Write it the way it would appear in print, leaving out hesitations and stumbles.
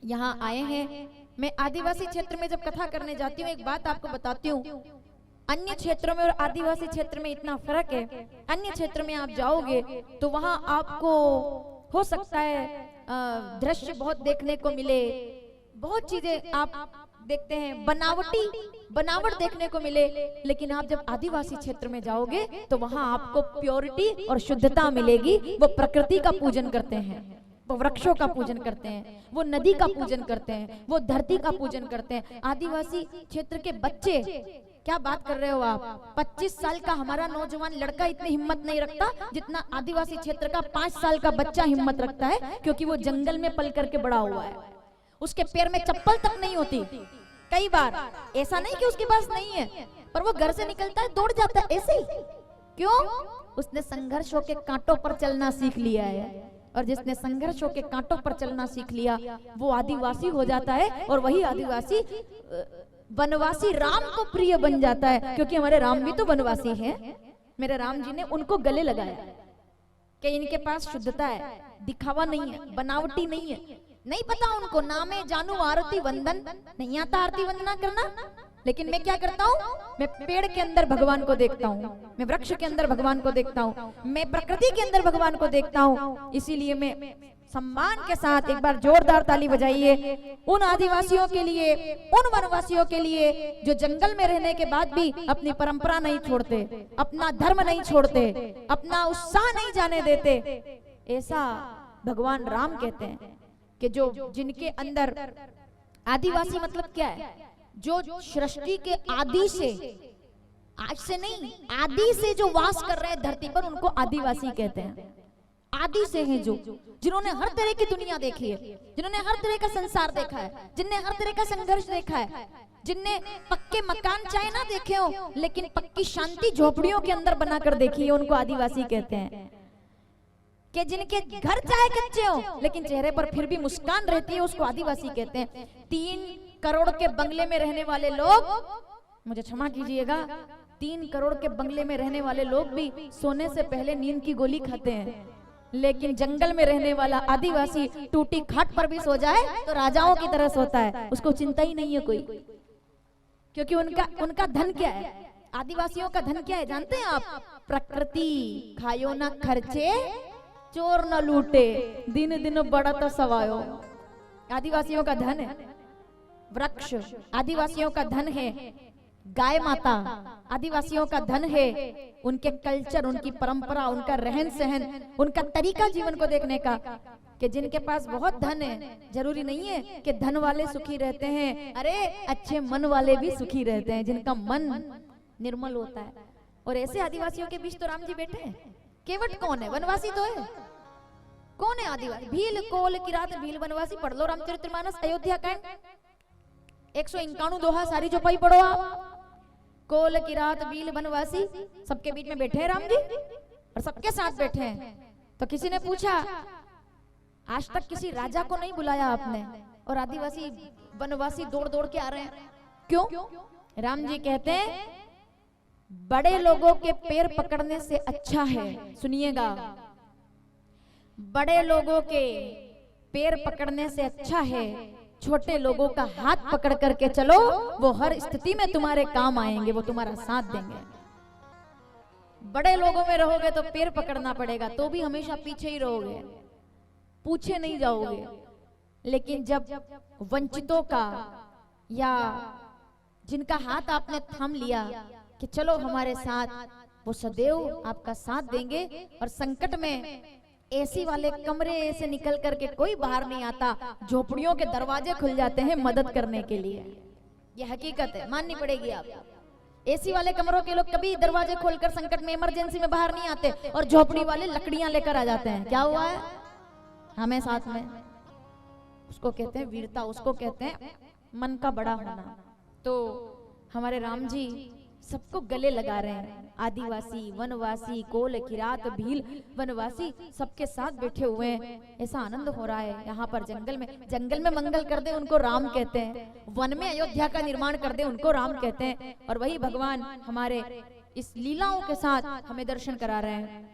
यहाँ आए हैं। मैं आदिवासी क्षेत्र में जब कथा करने जाती हूँ, एक बात आपको बताती हूँ, अन्य क्षेत्रों में और आदिवासी क्षेत्र में इतना फर्क है। अन्य क्षेत्र में आप जाओगे तो वहां आपको हो सकता है दृश्य बहुत देखने को मिले, बहुत चीजें आप देखते हैं, बनावट देखने को मिले, लेकिन आप जब आदिवासी क्षेत्र में जाओगे तो वहां आपको प्योरिटी और शुद्धता मिलेगी। वो प्रकृति का पूजन करते हैं, वो वृक्षों का पूजन करते हैं, वो नदी का पूजन करते हैं, वो धरती का पूजन करते हैं। आदिवासी क्षेत्र के बच्चे, क्या बात कर रहे हो आप, 25 साल का हमारा नौजवान लड़का इतनी हिम्मत नहीं रखता जितना आदिवासी क्षेत्र का 5 साल का बच्चा हिम्मत रखता है, क्योंकि वो जंगल में पल करके बड़ा हुआ है। उसके पैर में चप्पल तक नहीं होती। कई बार ऐसा नहीं कि उसके पास नहीं है, पर वो घर से निकलता है दौड़ जाता है ऐसे ही। क्यों? उसने संघर्षों के कांटों पर चलना सीख लिया है, और जिसने संघर्षों के कांटों पर चलना सीख लिया वो आदिवासी हो जाता है, और वही आदिवासी वनवासी राम को प्रिय बन जाता है। क्योंकि हमारे राम भी तो वनवासी हैं। मेरे राम जी ने उनको गले लगाया कि इनके पास शुद्धता है, दिखावा नहीं है, बनावटी नहीं है। नहीं पता उनको, नाम है जानू आरती वंदन, नहीं आता आरती वंदना करना, लेकिन मैं क्या करता हूँ, मैं पेड़ के अंदर भगवान को देखता हूँ, मैं वृक्ष के अंदर भगवान को देखता हूँ, मैं प्रकृति के अंदर भगवान को देखता हूँ। इसीलिए मैं सम्मान के साथ एक बार जोरदार ताली बजाइए उन आदिवासियों के लिए, उन वनवासियों के लिए जो जंगल में रहने के बाद भी अपनी परंपरा नहीं छोड़ते, अपना धर्म नहीं छोड़ते, अपना उत्साह नहीं जाने देते। ऐसा भगवान राम कहते हैं कि जो जिनके अंदर आदिवासी मतलब क्या है, जो सृष्टि के आदि से, आज से नहीं, आदि से जो वास कर रहे हैं धरती पर, उनको आदिवासी कहते हैं। आदि से हैं जो, जिन्होंने हर तरह की दुनिया देखी है, जिन्होंने हर तरह का संसार देखा है, जिनने हर तरह का संघर्ष देखा है, जिनने पक्के मकान चाहे ना देखे हो, लेकिन पक्की शांति झोपड़ियों के अंदर बनाकर देखी है, उनको आदिवासी कहते हैं। कि जिनके घर चाहे कच्चे हो लेकिन चेहरे पर फिर भी मुस्कान रहती है, उसको आदिवासी कहते हैं। 3 करोड़ के बंगले में रहने वाले लोग, मुझे क्षमा कीजिएगा, 3 करोड़ के बंगले में रहने वाले लोग भी सोने से पहले नींद की गोली खाते हैं, लेकिन जंगल में रहने वाला आदिवासी टूटी खाट पर भी सो जाए तो राजाओं की तरह सोता है, उसको चिंता ही नहीं है कोई। क्योंकि उनका धन क्या है, आदिवासियों का धन क्या है जानते हैं आप? प्रकृति। खायो ना खर्चे, चोर न लूटे, दिन दिन बड़ा तो सवायो। आदिवासियों का धन है वृक्ष, आदिवासियों का धन है गाय माता, आदिवासियों का धन है उनके कल्चर, उनकी परंपरा, उनका रहन सहन, उनका तरीका जीवन को देखने का। कि जिनके पास बहुत धन है, जरूरी नहीं है कि धन वाले सुखी रहते हैं, अरे अच्छे मन वाले भी सुखी रहते हैं, जिनका मन निर्मल होता है। और ऐसे आदिवासियों के बीच तो राम जी बैठे हैं। केवट कौन है? वनवासी तो है। कौन है आदिवासी? भील, कोल, किरात, भील, वनवासी। पढ़ लो रामचरितमानस, अयोध्या कांड, 151 दोहा सारी चौपाई पढ़ो आप। कोल, किरात, भील, वनवासी, सबके बीच में बैठे हैं राम जी, और सबके साथ बैठे हैं। तो किसी ने पूछा, आज तक किसी राजा को नहीं बुलाया आपने, और आदिवासी वनवासी दौड़ दौड़ के आ रहे हैं, क्यों? राम जी कहते हैं, बड़े लोगों के पैर पकड़ने से अच्छा है, सुनिएगा, बड़े लोगों के पैर पकड़ने से अच्छा है छोटे लोगों का हाथ पकड़ करके चलो, वो हर स्थिति में तुम्हारे काम आएंगे, वो तुम्हारा साथ देंगे। बड़े लोगों में रहोगे तो पैर पकड़ना पड़ेगा, तो भी हमेशा पीछे ही रहोगे, पूछे नहीं जाओगे। लेकिन जब वंचितों का या जिनका हाथ आपने थाम लिया कि चलो हमारे साथ, वो सदैव आपका साथ देंगे। और संकट में एसी वाले कमरे से निकल करके कोई बाहर नहीं आता, झोपड़ियों के दरवाजे खुल जाते हैं मदद करने के लिए। ये हकीकत है, माननी पड़ेगी आप। एसी वाले कमरों के लोग कभी दरवाजे खोलकर संकट में, इमरजेंसी में बाहर नहीं आते, और झोपड़ी वाले लकड़ियां लेकर आ जाते हैं। क्या हुआ है हमें साथ में? उसको कहते हैं वीरता, उसको कहते हैं मन का बड़ा होना। तो हमारे राम जी सबको गले लगा रहे हैं, आदिवासी, वनवासी, कोल, किरात, भील, वनवासी सबके साथ बैठे हुए हैं। ऐसा आनंद हो रहा है यहाँ पर। जंगल में मंगल कर दे उनको राम कहते हैं, वन में अयोध्या का निर्माण कर दे उनको राम कहते हैं। और वही भगवान हमारे इस लीलाओं के साथ हमें दर्शन करा रहे हैं।